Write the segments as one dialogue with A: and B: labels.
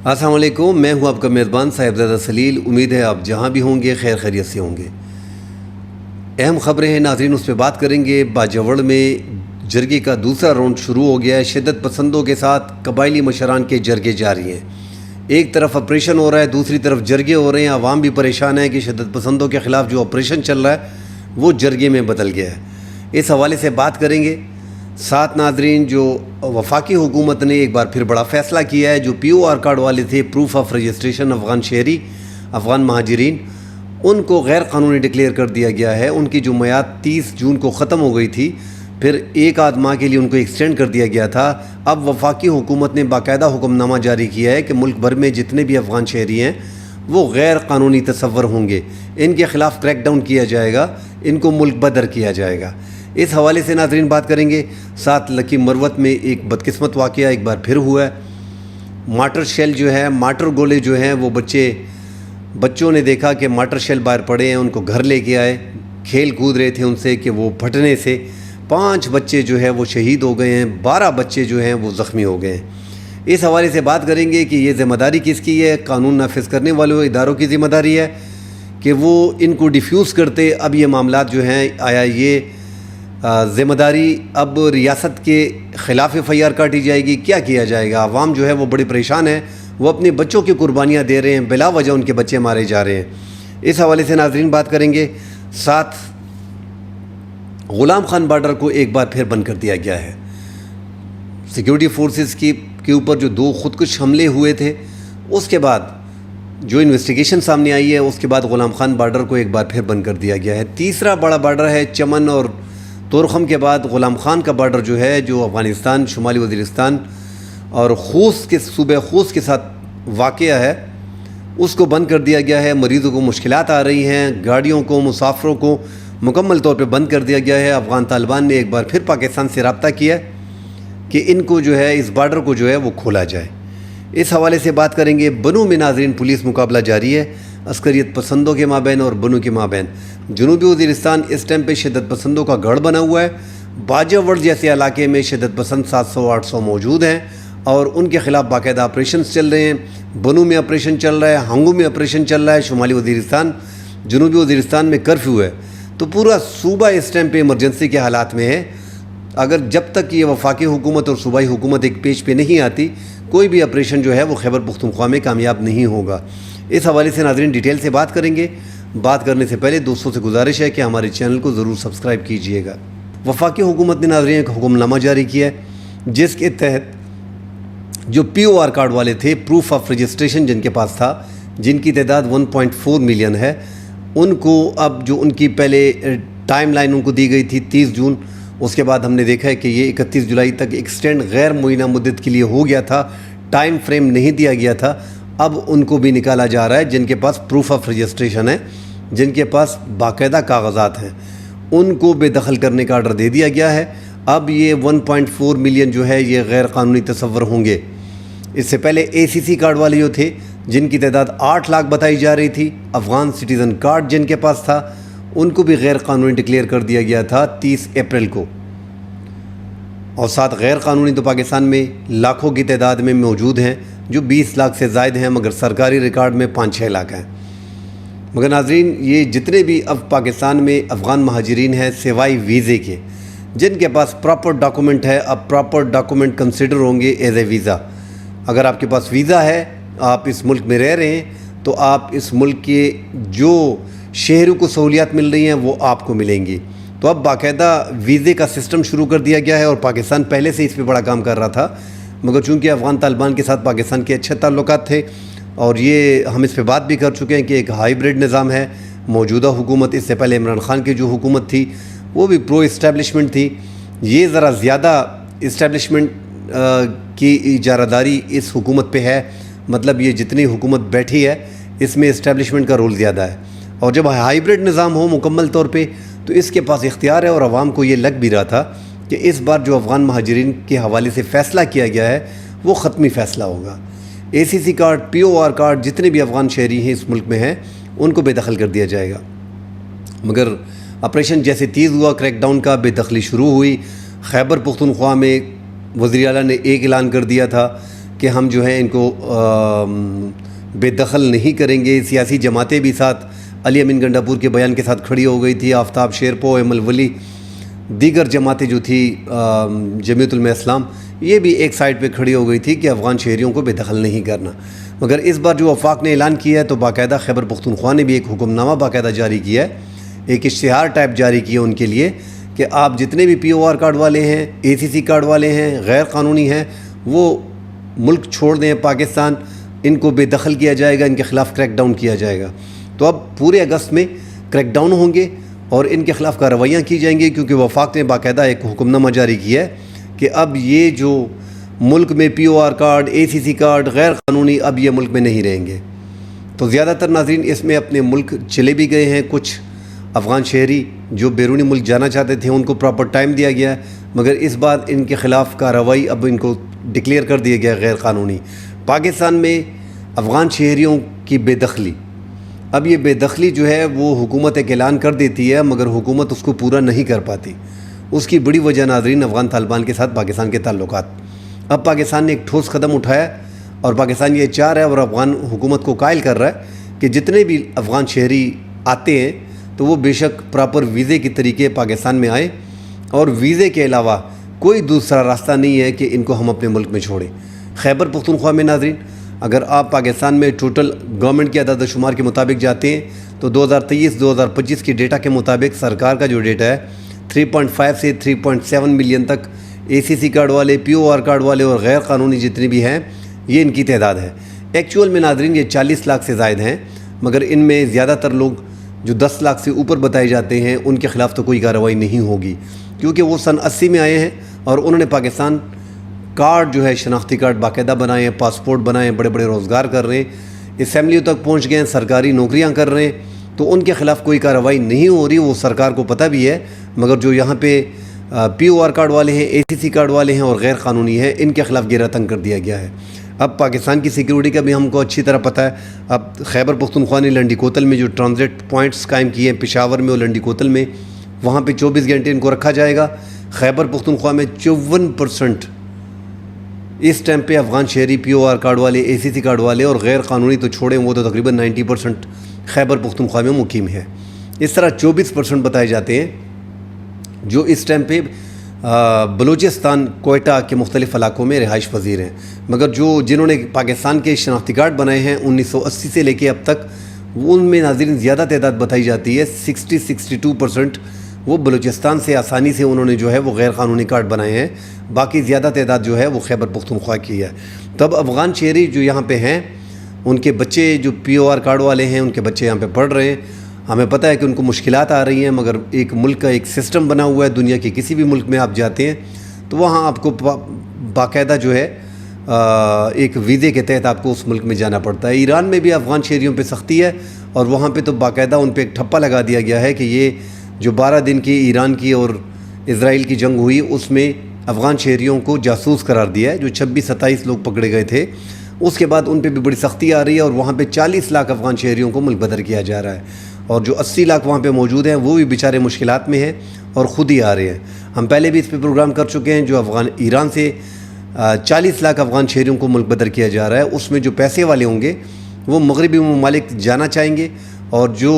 A: السلام علیکم، میں ہوں آپ کا میزبان صاحبزادہ سلیل۔ امید ہے آپ جہاں بھی ہوں گے خیر خیریت سے ہوں گے۔ اہم خبریں ہیں ناظرین، اس پہ بات کریں گے۔ باجوڑ میں جرگے کا دوسرا راؤنڈ شروع ہو گیا ہے۔ شدت پسندوں کے ساتھ قبائلی مشران کے جرگے جاری ہیں۔ ایک طرف آپریشن ہو رہا ہے، دوسری طرف جرگے ہو رہے ہیں۔ عوام بھی پریشان ہے کہ شدت پسندوں کے خلاف جو آپریشن چل رہا ہے وہ جرگے میں بدل گیا ہے۔ اس حوالے سے بات کریں گے۔ ساتھ ناظرین، جو وفاقی حکومت نے ایک بار پھر بڑا فیصلہ کیا ہے، جو POR کارڈ والے تھے، پروف آف رجسٹریشن افغان شہری، افغان مہاجرین، ان کو غیر قانونی ڈکلیئر کر دیا گیا ہے۔ ان کی جو میعاد 30 جون کو ختم ہو گئی تھی، پھر ایک آدھ ماہ کے لیے ان کو ایکسٹینڈ کر دیا گیا تھا۔ اب وفاقی حکومت نے باقاعدہ حکم نامہ جاری کیا ہے کہ ملک بھر میں جتنے بھی افغان شہری ہیں وہ غیر قانونی تصور ہوں گے، ان کے خلاف کریک ڈاؤن کیا جائے گا، ان کو ملک بدر کیا جائے گا۔ اس حوالے سے ناظرین بات کریں گے۔ ساتھ لکی مروت میں ایک بدقسمت واقعہ ایک بار پھر ہوا ہے۔ مارٹر شیل جو ہے، مارٹر گولے جو ہیں، وہ بچوں نے دیکھا کہ مارٹر شیل باہر پڑے ہیں، ان کو گھر لے کے آئے، کھیل کود رہے تھے ان سے کہ وہ پھٹنے سے 5 بچے جو ہے وہ شہید ہو گئے ہیں، 12 بچے جو ہیں وہ زخمی ہو گئے ہیں۔ اس حوالے سے بات کریں گے کہ یہ ذمہ داری کس کی ہے۔ قانون نافذ کرنے والوں اداروں کی ذمہ داری ہے کہ وہ ان کو ڈیفیوز کرتے۔ اب یہ معاملات جو ہیں، آیا یہ ذمہ داری اب ریاست کے خلاف FIR کاٹی جائے گی؟ کیا کیا جائے گا؟ عوام جو ہے وہ بڑی پریشان ہے، وہ اپنے بچوں کی قربانیاں دے رہے ہیں، بلا وجہ ان کے بچے مارے جا رہے ہیں۔ اس حوالے سے ناظرین بات کریں گے۔ ساتھ غلام خان بارڈر کو ایک بار پھر بند کر دیا گیا ہے۔ سیکیورٹی فورسز کے اوپر جو 2 خودکش حملے ہوئے تھے، اس کے بعد جو انویسٹیگیشن سامنے آئی ہے، اس کے بعد غلام خان بارڈر کو ایک بار پھر بند کر دیا گیا ہے۔ تیسرا بڑا بارڈر ہے چمن اور تورخم کے بعد غلام خان کا بارڈر جو ہے، جو افغانستان، شمالی وزیرستان اور خوست کے صوبہ خوست کے ساتھ واقع ہے، اس کو بند کر دیا گیا ہے۔ مریضوں کو مشکلات آ رہی ہیں، گاڑیوں کو، مسافروں کو مکمل طور پہ بند کر دیا گیا ہے۔ افغان طالبان نے ایک بار پھر پاکستان سے رابطہ کیا کہ ان کو جو ہے، اس بارڈر کو جو ہے وہ کھولا جائے۔ اس حوالے سے بات کریں گے۔ بنو میں ناظرین پولیس مقابلہ جاری ہے، عسکریت پسندوں کے مابین اور بنو کے مابین۔ جنوبی وزیرستان اس ٹائم پہ شدت پسندوں کا گڑھ بنا ہوا ہے۔ باجوڑ جیسے علاقے میں شدت پسند 700-800 موجود ہیں اور ان کے خلاف باقاعدہ آپریشنز چل رہے ہیں۔ بنو میں آپریشن چل رہا ہے، ہنگو میں آپریشن چل رہا ہے، شمالی وزیرستان، جنوبی وزیرستان میں کرفیو ہے۔ تو پورا صوبہ اس ٹائم پہ ایمرجنسی کے حالات میں ہے۔ جب تک یہ وفاقی حکومت اور صوبائی حکومت ایک پیج پہ نہیں آتی، کوئی بھی آپریشن جو ہے وہ خیبر پختونخوا میں کامیاب نہیں ہوگا۔ اس حوالے سے ناظرین ڈیٹیل سے بات کریں گے۔ بات کرنے سے پہلے دوستوں سے گزارش ہے کہ ہمارے چینل کو ضرور سبسکرائب کیجئے گا۔ وفاقی حکومت نے ناظرین ایک حکم نامہ جاری کیا ہے، جس کے تحت جو POR کارڈ والے تھے، پروف آف رجسٹریشن جن کے پاس تھا، جن کی تعداد 1.4 ملین ہے، ان کو اب جو ان کی پہلے ٹائم لائن ان کو دی گئی تھی 30 جون، اس کے بعد ہم نے دیکھا ہے کہ یہ 31 جولائی تک ایکسٹینڈ غیر معینہ مدت کے لیے ہو گیا تھا، ٹائم فریم نہیں دیا گیا تھا۔ اب ان کو بھی نکالا جا رہا ہے جن کے پاس پروف آف رجسٹریشن ہے، جن کے پاس باقاعدہ کاغذات ہیں، ان کو بے دخل کرنے کا آرڈر دے دیا گیا ہے۔ اب یہ 1.4 ملین جو ہے یہ غیر قانونی تصور ہوں گے۔ اس سے پہلے ACC کارڈ والے جو تھے، جن کی تعداد 8 لاکھ بتائی جا رہی تھی، افغان سٹیزن کارڈ جن کے پاس تھا، ان کو بھی غیر قانونی ڈکلیئر کر دیا گیا تھا 30 اپریل کو۔ اور ساتھ غیر قانونی تو پاکستان میں لاکھوں کی تعداد میں موجود ہیں، جو 20 لاکھ سے زائد ہیں، مگر سرکاری ریکارڈ میں 5-6 لاکھ ہیں۔ مگر ناظرین، یہ جتنے بھی اب پاکستان میں افغان مہاجرین ہیں، سوائے ویزے کے، جن کے پاس پراپر ڈاکومنٹ ہے، اب پراپر ڈاکومنٹ کنسیڈر ہوں گے ایز اے ویزا۔ اگر آپ کے پاس ویزا ہے، آپ اس ملک میں رہ رہے ہیں، تو آپ اس ملک کے جو شہریوں کو سہولیات مل رہی ہیں وہ آپ کو ملیں گی۔ تو اب باقاعدہ ویزے کا سسٹم شروع کر دیا گیا ہے، اور پاکستان پہلے سے اس پہ بڑا کام کر رہا تھا، مگر چونکہ افغان طالبان کے ساتھ پاکستان کے اچھے تعلقات تھے، اور یہ ہم اس پہ بات بھی کر چکے ہیں کہ ایک ہائیبرڈ نظام ہے۔ موجودہ حکومت، اس سے پہلے عمران خان کی جو حکومت تھی، وہ بھی پرو اسٹیبلشمنٹ تھی۔ یہ ذرا زیادہ اسٹیبلشمنٹ کی اجارہ داری اس حکومت پہ ہے، مطلب یہ جتنی حکومت بیٹھی ہے اس میں اسٹیبلشمنٹ کا رول زیادہ ہے۔ اور جب ہائیبرڈ نظام ہو مکمل طور پہ، تو اس کے پاس اختیار ہے، اور عوام کو یہ لگ بھی رہا تھا کہ اس بار جو افغان مہاجرین کے حوالے سے فیصلہ کیا گیا ہے وہ ختمی فیصلہ ہوگا۔ ACC کارڈ، POR کارڈ، جتنے بھی افغان شہری ہیں اس ملک میں ہیں، ان کو بے دخل کر دیا جائے گا۔ مگر آپریشن جیسے تیز ہوا، کریک ڈاؤن کا، بے دخلی شروع ہوئی۔ خیبر پختونخوا میں وزیر اعلیٰ نے ایک اعلان کر دیا تھا کہ ہم جو ہے ان کو بے دخل نہیں کریں گے. سیاسی جماعتیں بھی ساتھ علی امین گنڈاپور کے بیان کے ساتھ کھڑی ہو گئی تھی. آفتاب شیرپو، ایم الولی، دیگر جماعتیں جو تھی جمعیت علماء اسلام، یہ بھی ایک سائڈ پہ کھڑی ہو گئی تھی کہ افغان شہریوں کو بے دخل نہیں کرنا. مگر اس بار جو وفاق نے اعلان کیا ہے تو باقاعدہ خیبر پختونخوا نے بھی ایک حکم نامہ باقاعدہ جاری کیا ہے، ایک اشتہار ٹائپ جاری کیا ان کے لیے کہ آپ جتنے بھی POR کارڈ والے ہیں، ACC کارڈ والے ہیں، غیر قانونی ہیں، وہ ملک چھوڑ دیں پاکستان. ان کو بے دخل کیا جائے گا، ان کے خلاف کریک ڈاؤن کیا جائے گا. تو اب پورے اگست میں کریک ڈاؤن ہوں گے اور ان کے خلاف کارروائیاں کی جائیں گی، کیونکہ وفاق نے باقاعدہ ایک حکم نامہ جاری کیا ہے کہ اب یہ جو ملک میں POR کارڈ، ACC کارڈ غیر قانونی اب یہ ملک میں نہیں رہیں گے. تو زیادہ تر ناظرین اس میں اپنے ملک چلے بھی گئے ہیں. کچھ افغان شہری جو بیرونی ملک جانا چاہتے تھے ان کو پراپر ٹائم دیا گیا ہے، مگر اس بار ان کے خلاف کارروائی اب ان کو ڈکلیئر کر دیا گیا غیر قانونی. پاکستان میں افغان شہریوں کی بے دخلی، اب یہ بے دخلی جو ہے وہ حکومت ایک اعلان کر دیتی ہے مگر حکومت اس کو پورا نہیں کر پاتی. اس کی بڑی وجہ ناظرین افغان طالبان کے ساتھ پاکستان کے تعلقات. اب پاکستان نے ایک ٹھوس قدم اٹھایا اور پاکستان یہ چاہ رہا ہے اور افغان حکومت کو قائل کر رہا ہے کہ جتنے بھی افغان شہری آتے ہیں تو وہ بے شک پراپر ویزے کے طریقے پاکستان میں آئیں، اور ویزے کے علاوہ کوئی دوسرا راستہ نہیں ہے کہ ان کو ہم اپنے ملک میں چھوڑیں. خیبر پختونخوا میں ناظرین اگر آپ پاکستان میں ٹوٹل گورنمنٹ کے اعداد و شمار کے مطابق جاتے ہیں تو 2023-2025 کے ڈیٹا کے مطابق سرکار کا جو ڈیٹا ہے 3.5 سے 3.7 ملین تک ACC کارڈ والے، POR کارڈ والے اور غیر قانونی جتنے بھی ہیں یہ ان کی تعداد ہے. ایکچول میں ناظرین یہ 40 لاکھ سے زائد ہیں، مگر ان میں زیادہ تر لوگ جو 10 لاکھ سے اوپر بتائے جاتے ہیں ان کے خلاف تو کوئی کارروائی نہیں ہوگی، کیونکہ وہ سن 80 میں آئے ہیں اور انہوں نے پاکستان کارڈ جو ہے شناختی کارڈ باقاعدہ بنائے ہیں، پاسپورٹ بنائے ہیں، بڑے بڑے روزگار کر رہے ہیں، اسمبلیوں تک پہنچ گئے ہیں، سرکاری نوکریاں کر رہے ہیں. تو ان کے خلاف کوئی کارروائی نہیں ہو رہی، وہ سرکار کو پتہ بھی ہے. مگر جو یہاں پہ POR کارڈ والے ہیں، ACC کارڈ والے ہیں اور غیر قانونی ہیں، ان کے خلاف گیرا تنگ کر دیا گیا ہے. اب پاکستان کی سیکیورٹی کا بھی ہم کو اچھی طرح پتہ ہے. اب خیبر پختونخوا نے لنڈی کوتل میں جو ٹرانزٹ پوائنٹس قائم کیے ہیں، پشاور میں اور لنڈی کوتل میں، وہاں پہ 24 گھنٹے ان کو رکھا جائے گا. خیبر پختونخوا میں 54% اس ٹائم پہ افغان شہری POR کارڈ والے، ACC کارڈ والے اور غیر قانونی تو چھوڑیں، وہ تو تقریباً 90% خیبر پختونخوا میں مقیم ہے. اس طرح 24% بتائے جاتے ہیں جو اس ٹائم پہ بلوچستان، کوئٹہ کے مختلف علاقوں میں رہائش پذیر ہیں. مگر جنہوں نے پاکستان کے شناختی کارڈ بنائے ہیں 1980 سے لے کے اب تک، ان میں ناظرین زیادہ تعداد بتائی جاتی ہے 62% وہ بلوچستان سے آسانی سے انہوں نے جو ہے وہ غیر قانونی کارڈ بنائے ہیں. باقی زیادہ تعداد جو ہے وہ خیبر پختونخوا کی ہے. تب افغان شہری جو یہاں پہ ہیں ان کے بچے جو POR کارڈ والے ہیں ان کے بچے یہاں پہ پڑھ رہے ہیں. ہمیں پتہ ہے کہ ان کو مشکلات آ رہی ہیں، مگر ایک ملک کا ایک سسٹم بنا ہوا ہے. دنیا کے کسی بھی ملک میں آپ جاتے ہیں تو وہاں آپ کو باقاعدہ جو ہے ایک ویزے کے تحت آپ کو اس ملک میں جانا پڑتا ہے. ایران میں بھی افغان شہریوں پہ سختی ہے اور وہاں پہ تو باقاعدہ ان پہ ایک ٹھپا لگا دیا گیا ہے کہ یہ جو 12 دن کی ایران کی اور اسرائیل کی جنگ ہوئی اس میں افغان شہریوں کو جاسوس قرار دیا ہے. جو 26-27 لوگ پکڑے گئے تھے اس کے بعد ان پہ بھی بڑی سختی آ رہی ہے اور وہاں پہ 40 لاکھ افغان شہریوں کو ملک بدر کیا جا رہا ہے. اور جو 80 لاکھ وہاں پہ موجود ہیں وہ بھی بیچارے مشکلات میں ہیں اور خود ہی آ رہے ہیں. ہم پہلے بھی اس پہ پروگرام کر چکے ہیں. جو ایران سے 40 لاکھ افغان شہریوں کو ملک بدر کیا جا رہا ہے، اس میں جو پیسے والے ہوں گے وہ مغربی ممالک جانا چاہیں گے، اور جو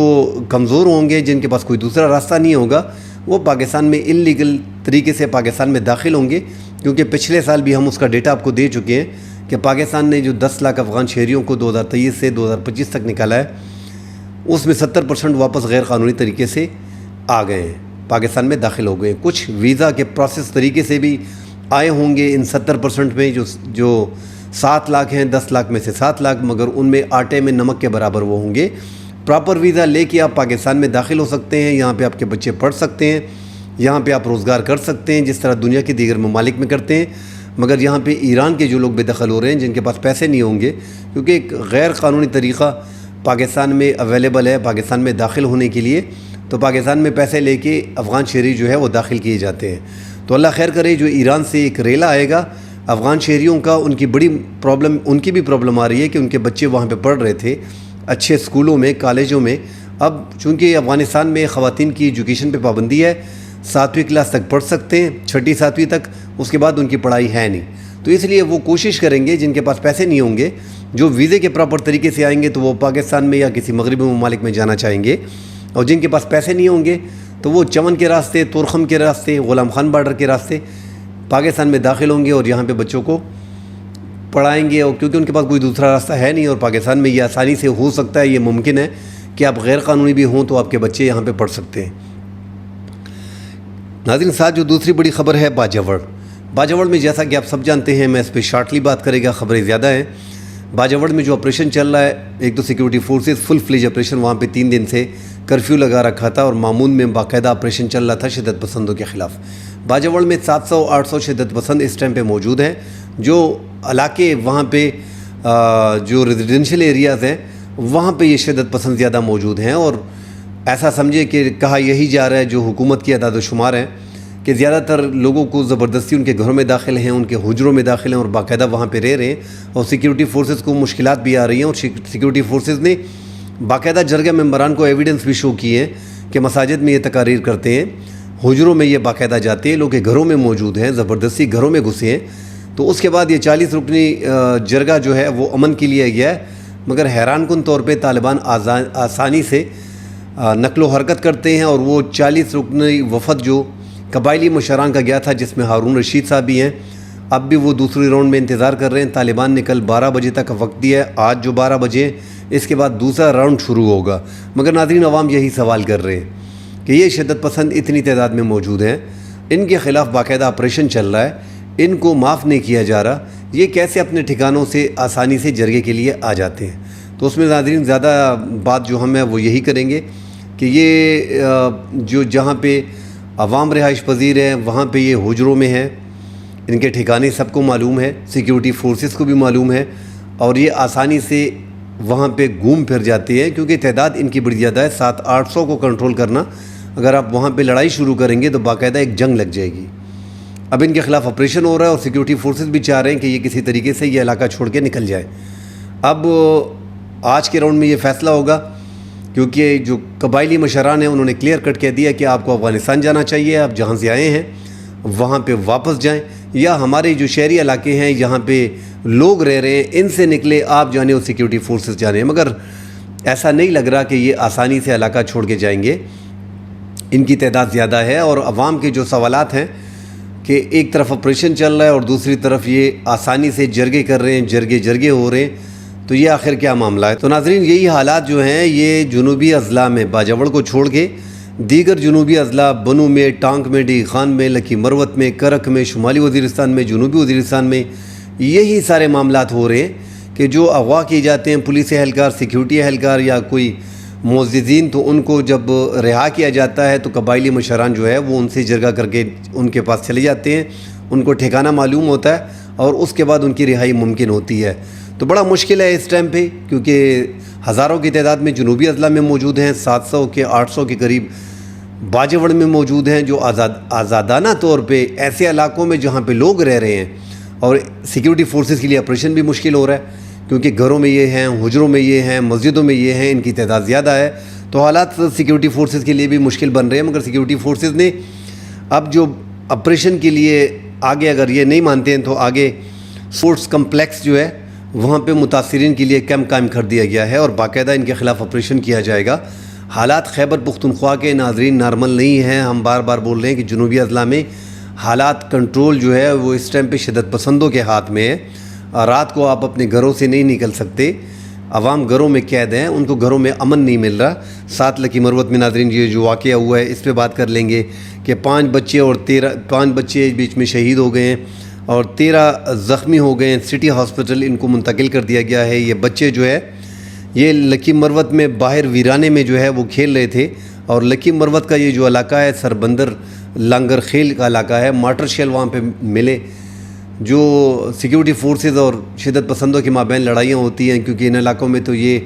A: کمزور ہوں گے جن کے پاس کوئی دوسرا راستہ نہیں ہوگا وہ پاکستان میں انلیگل طریقے سے پاکستان میں داخل ہوں گے. کیونکہ پچھلے سال بھی ہم اس کا ڈیٹا آپ کو دے چکے ہیں کہ پاکستان نے جو 10 لاکھ افغان شہریوں کو 2023 سے 2025 تک نکالا ہے اس میں 70% واپس غیر قانونی طریقے سے آ گئے ہیں، پاکستان میں داخل ہو گئے. کچھ ویزا کے پروسیس طریقے سے بھی آئے ہوں گے ان 70% میں جو 7 لاکھ ہیں، 10 لاکھ میں سے 7 لاکھ، مگر ان میں آٹے میں نمک کے برابر وہ ہوں گے. پراپر ویزا لے کے آپ پاکستان میں داخل ہو سکتے ہیں، یہاں پہ آپ کے بچے پڑھ سکتے ہیں، یہاں پہ آپ روزگار کر سکتے ہیں جس طرح دنیا کے دیگر ممالک میں کرتے ہیں. مگر یہاں پہ ایران کے جو لوگ بے دخل ہو رہے ہیں جن کے پاس پیسے نہیں ہوں گے، کیونکہ ایک غیر قانونی طریقہ پاکستان میں اویلیبل ہے پاکستان میں داخل ہونے کے لیے، تو پاکستان میں پیسے لے کے افغان شہری جو ہے وہ داخل کیے جاتے ہیں. تو اللہ خیر کرے. جو ایران سے ایک ریلا آئے گا افغان شہریوں کا، ان کی بڑی پرابلم، ان کی بھی پرابلم آ رہی ہے کہ ان کے بچے وہاں پہ پڑھ رہے تھے اچھے اسکولوں میں، کالجوں میں. اب چونکہ افغانستان میں خواتین کی ایجوکیشن پہ پابندی ہے، 7ویں کلاس تک پڑھ سکتے ہیں، 6ٹی 7ویں تک، اس کے بعد ان کی پڑھائی ہے نہیں. تو اس لیے وہ کوشش کریں گے، جن کے پاس پیسے نہیں ہوں گے، جو ویزے کے پراپر طریقے سے آئیں گے تو وہ پاکستان میں یا کسی مغربی ممالک میں جانا چاہیں گے، اور جن کے پاس پیسے نہیں ہوں گے تو وہ چمن کے راستے، تورخم کے راستے، غلام خان بارڈر کے راستے پاکستان میں داخل ہوں گے اور یہاں پہ بچوں کو پڑھائیں گے، اور کیونکہ ان کے پاس کوئی دوسرا راستہ ہے نہیں، اور پاکستان میں یہ آسانی سے ہو سکتا ہے، یہ ممکن ہے کہ آپ غیر قانونی بھی ہوں تو آپ کے بچے یہاں پہ پڑھ سکتے ہیں۔ ناظرین، ساتھ جو دوسری بڑی خبر ہے باجوڑ میں، جیسا کہ آپ سب جانتے ہیں، میں اس پہ شارٹلی بات کرے گا، خبریں زیادہ ہیں۔ باجوڑ میں جو آپریشن چل رہا ہے، ایک تو سیکیورٹی فورسز فل فلیج آپریشن، وہاں پہ 3 دن سے کرفیو لگا رکھا تھا اور مامون میں باقاعدہ آپریشن چل رہا تھا شدت پسندوں کے خلاف۔ باجوڑ میں 700-800 شدت پسند اس ٹائم پہ موجود ہیں، جو علاقے وہاں پہ جو ریزیڈینشل ایریاز ہیں وہاں پہ یہ شدت پسند زیادہ موجود ہیں، اور ایسا سمجھے کہ کہا یہی جا رہا ہے، جو حکومت کی اعداد و شمار ہیں، کہ زیادہ تر لوگوں کو زبردستی ان کے گھروں میں داخل ہیں، ان کے حجروں میں داخل ہیں اور باقاعدہ وہاں پہ رہ رہے ہیں، اور سیکیورٹی فورسز کو مشکلات بھی آ رہی ہیں، اور سیکیورٹی فورسز نے باقاعدہ جرگہ ممبران کو ایویڈنس بھی شو کی ہے کہ مساجد میں یہ تقاریر کرتے ہیں، حجروں میں یہ باقاعدہ جاتے ہیں، لوگ کے گھروں میں موجود ہیں، زبردستی گھروں میں گھسے ہیں۔ تو اس کے بعد یہ 40 رکنی جرگہ جو ہے وہ امن کے لیے گیا ہے، مگر حیران کن طور پہ طالبان آسانی سے نقل و حرکت کرتے ہیں، اور وہ 40 رکنی وفد جو قبائلی مشران کا گیا تھا، جس میں ہارون رشید صاحب بھی ہیں، اب بھی وہ دوسری راؤنڈ میں انتظار کر رہے ہیں۔ طالبان نے کل 12 بجے تک وقت دیا ہے، آج جو 12 بجے اس کے بعد دوسرا راؤنڈ شروع ہوگا، مگر ناظرین عوام یہی سوال کر رہے ہیں کہ یہ شدت پسند اتنی تعداد میں موجود ہیں، ان کے خلاف باقاعدہ آپریشن چل رہا ہے، ان کو معاف نہیں کیا جا رہا، یہ کیسے اپنے ٹھکانوں سے آسانی سے جرگے کے لیے آ جاتے ہیں؟ تو اس میں ناظرین زیادہ بات جو ہم ہے وہ یہی کریں گے کہ یہ جو جہاں پہ عوام رہائش پذیر ہیں وہاں پہ یہ حجروں میں ہیں، ان کے ٹھکانے سب کو معلوم ہے، سیکیورٹی فورسز کو بھی معلوم ہے، اور یہ آسانی سے وہاں پہ گھوم پھر جاتے ہیں، کیونکہ تعداد ان کی بڑی زیادہ ہے۔ 700-800 کو کنٹرول کرنا، اگر آپ وہاں پہ لڑائی شروع کریں گے تو باقاعدہ ایک جنگ لگ جائے گی۔ اب ان کے خلاف آپریشن ہو رہا ہے، اور سیکیورٹی فورسز بھی چاہ رہے ہیں کہ یہ کسی طریقے سے یہ علاقہ چھوڑ کے نکل جائے۔ اب آج کے راؤنڈ میں یہ فیصلہ ہوگا، کیونکہ جو قبائلی مشران ہیں انہوں نے کلیئر کٹ کہہ دیا کہ آپ کو افغانستان جانا چاہیے، آپ جہاں سے آئے ہیں وہاں پہ واپس جائیں، یا ہمارے جو شہری علاقے ہیں یہاں پہ لوگ رہ رہے ہیں ان سے نکلے، آپ جانے اور سیکیورٹی فورسز جانے، مگر ایسا نہیں لگ رہا کہ یہ آسانی سے علاقہ چھوڑ کے جائیں گے۔ ان کی تعداد زیادہ ہے، اور عوام کے جو سوالات ہیں کہ ایک طرف آپریشن چل رہا ہے اور دوسری طرف یہ آسانی سے جرگے کر رہے ہیں، جرگے ہو رہے ہیں، تو یہ آخر کیا معاملہ ہے؟ تو ناظرین یہی حالات جو ہیں یہ جنوبی اضلاع میں باجوڑ کو چھوڑ کے دیگر جنوبی اضلاع بنو میں، ٹانک میں، ڈی خان میں، لکی مروت میں، کرک میں، شمالی وزیرستان میں، جنوبی وزیرستان میں یہی سارے معاملات ہو رہے ہیں کہ جو اغوا کیے جاتے ہیں پولیس اہلکار، سیکیورٹی اہلکار یا کوئی معززین، تو ان کو جب رہا کیا جاتا ہے تو قبائلی مشران جو ہے وہ ان سے جرگہ کر کے ان کے پاس چلے جاتے ہیں، ان کو ٹھکانہ معلوم ہوتا ہے اور اس کے بعد ان کی رہائی ممکن ہوتی ہے۔ تو بڑا مشکل ہے اس ٹائم پہ، کیونکہ ہزاروں کی تعداد میں جنوبی اضلاع میں موجود ہیں، 700 کے 800 کے قریب باجوڑ میں موجود ہیں، جو آزادانہ طور پہ ایسے علاقوں میں جہاں پہ لوگ رہ رہے ہیں، اور سیکیورٹی فورسز کے لیے آپریشن بھی مشکل ہو رہا ہے، کیونکہ گھروں میں یہ ہیں، حجروں میں یہ ہیں، مسجدوں میں یہ ہیں، ان کی تعداد زیادہ ہے، تو حالات سیکیورٹی فورسز کے لیے بھی مشکل بن رہے ہیں۔ مگر سیکیورٹی فورسز نے اب جو آپریشن کے لیے آگے اگر یہ نہیں مانتے ہیں تو آگے سپورٹس کمپلیکس جو ہے وہاں پہ متاثرین کے لیے کیمپ قائم کر دیا گیا ہے، اور باقاعدہ ان کے خلاف آپریشن کیا جائے گا۔ حالات خیبر پختونخوا کے ناظرین نارمل نہیں ہیں، ہم بار بار بول رہے ہیں کہ جنوبی اضلاع میں حالات کنٹرول جو ہے وہ اس ٹائم پہ شدت پسندوں کے ہاتھ میں ہے، اور رات کو آپ اپنے گھروں سے نہیں نکل سکتے، عوام گھروں میں قید ہیں، ان کو گھروں میں امن نہیں مل رہا۔ 7 لکی مروت میں ناظرین یہ جو واقعہ ہوا ہے اس پہ بات کر لیں گے کہ 5 بچے بیچ میں شہید ہو گئے ہیں اور 13 زخمی ہو گئے ہیں، سٹی ہاسپٹل ان کو منتقل کر دیا گیا ہے۔ یہ بچے جو ہے یہ لکی مروت میں باہر ویرانے میں جو ہے وہ کھیل رہے تھے، اور لکی مروت کا یہ جو علاقہ ہے سربندر لانگر خیل کا علاقہ ہے، مارٹر شیل وہاں پہ ملے، جو سیکیورٹی فورسز اور شدت پسندوں کے مابین لڑائیاں ہوتی ہیں، کیونکہ ان علاقوں میں تو یہ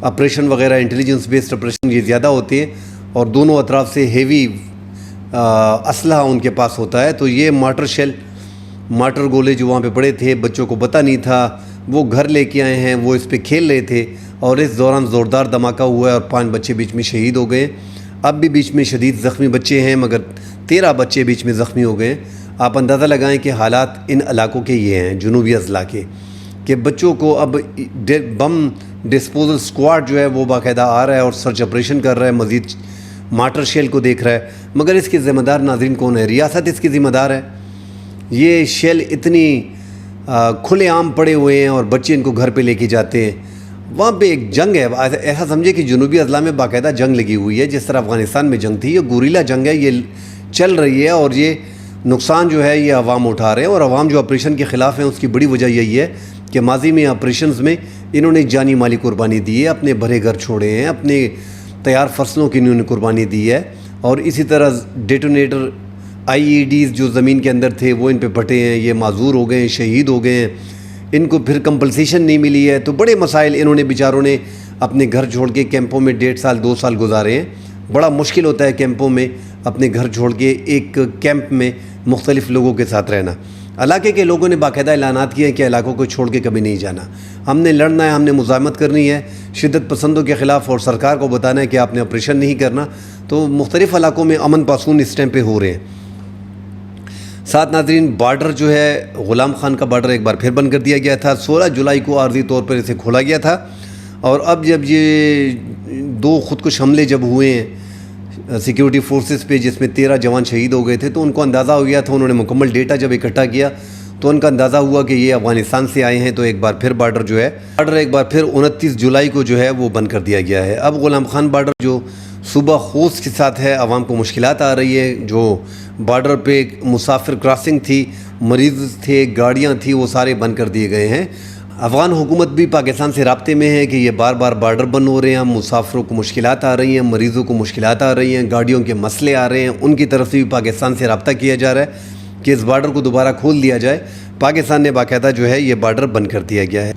A: آپریشن وغیرہ انٹیلیجنس بیسڈ آپریشن یہ زیادہ ہوتے ہیں، اور دونوں اطراف سے ہیوی اسلحہ ان کے پاس ہوتا ہے، تو یہ مارٹر گولے جو وہاں پہ پڑے تھے، بچوں کو پتہ نہیں تھا، وہ گھر لے کے آئے ہیں، وہ اس پہ کھیل رہے تھے، اور اس دوران زوردار دھماکہ ہوا ہے اور 5 بچے بیچ میں شہید ہو گئے۔ اب بھی بیچ میں شدید زخمی بچے ہیں، مگر 13 بچے بیچ میں زخمی ہو گئے ہیں۔ آپ اندازہ لگائیں کہ حالات ان علاقوں کے یہ ہیں جنوبی اضلاع کے، کہ بچوں کو اب بم ڈسپوزل سکواڈ جو ہے وہ باقاعدہ آ رہا ہے اور سرچ آپریشن کر رہا ہے، مزید مارٹر شیل کو دیکھ رہا ہے، مگر اس کے ذمہ دار ناظرین کون ہے؟ ریاست اس کی ذمہ دار ہے۔ یہ شیل اتنی کھلے عام پڑے ہوئے ہیں اور بچے ان کو گھر پہ لے کے جاتے ہیں، وہاں پہ ایک جنگ ہے، ایسا سمجھے کہ جنوبی اضلاع میں باقاعدہ جنگ لگی ہوئی ہے، جس طرح افغانستان میں جنگ تھی، یہ گوریلا جنگ ہے، یہ چل رہی ہے، اور یہ نقصان جو ہے یہ عوام اٹھا رہے ہیں، اور عوام جو آپریشن کے خلاف ہیں اس کی بڑی وجہ یہی ہے کہ ماضی میں آپریشنز میں انہوں نے جانی مالی قربانی دی ہے، اپنے بھرے گھر چھوڑے ہیں، اپنے تیار فصلوں کی انہوں نے قربانی دی ہے، اور اسی طرح ڈیٹونیٹر آئی ای ڈیز جو زمین کے اندر تھے وہ ان پہ پھٹے ہیں، یہ معذور ہو گئے ہیں، شہید ہو گئے ہیں، ان کو پھر کمپنسیشن نہیں ملی ہے، تو بڑے مسائل انہوں نے بیچاروں نے اپنے گھر چھوڑ کے کیمپوں میں 1.5 سال 2 سال گزارے ہیں۔ بڑا مشکل ہوتا ہے کیمپوں میں اپنے گھر چھوڑ کے ایک کیمپ میں مختلف لوگوں کے ساتھ رہنا۔ علاقے کے لوگوں نے باقاعدہ اعلانات کیے ہیں کہ علاقوں کو چھوڑ کے کبھی نہیں جانا، ہم نے لڑنا ہے، ہم نے مزاحمت کرنی ہے شدت پسندوں کے خلاف، اور سرکار کو بتانا ہے کہ آپ نے آپریشن نہیں کرنا۔ تو مختلف علاقوں میں امن پاسون اس ٹائم پہ ہو رہے ہیں۔ ساتھ ناظرین، بارڈر جو ہے غلام خان کا بارڈر ایک بار پھر بند کر دیا گیا تھا، 16 جولائی کو عارضی طور پر اسے کھولا گیا تھا، اور اب جب یہ 2 خودکش حملے جب ہوئے ہیں سیکیورٹی فورسز پہ، جس میں 13 جوان شہید ہو گئے تھے، تو ان کو اندازہ ہو گیا تھا، انہوں نے مکمل ڈیٹا جب اکٹھا کیا تو ان کا اندازہ ہوا کہ یہ افغانستان سے آئے ہیں، تو ایک بار پھر بارڈر جو ہے ایک بار پھر 29 جولائی کو جو ہے وہ بند کر دیا گیا ہے۔ اب غلام خان بارڈر جو صوبہ خوست کے ساتھ ہے، عوام کو مشکلات آ رہی ہے، جو بارڈر پہ مسافر کراسنگ تھی، مریض تھے، گاڑیاں تھیں، وہ سارے بند کر دیے گئے ہیں۔ افغان حکومت بھی پاکستان سے رابطے میں ہے کہ یہ بار بار بارڈر بند ہو رہے ہیں، مسافروں کو مشکلات آ رہی ہیں، مریضوں کو مشکلات آ رہی ہیں، گاڑیوں کے مسئلے آ رہے ہیں، ان کی طرف سے بھی پاکستان سے رابطہ کیا جا رہا ہے کہ اس بارڈر کو دوبارہ کھول دیا جائے۔ پاکستان نے باقاعدہ جو ہے یہ بارڈر بند کر دیا گیا ہے۔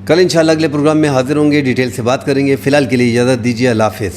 A: کل انشاءاللہ اگلے پروگرام میں حاضر ہوں گے، ڈیٹیل سے بات کریں گے۔ فی الحال کے لیے اجازت دیجیے، اللہ حافظ۔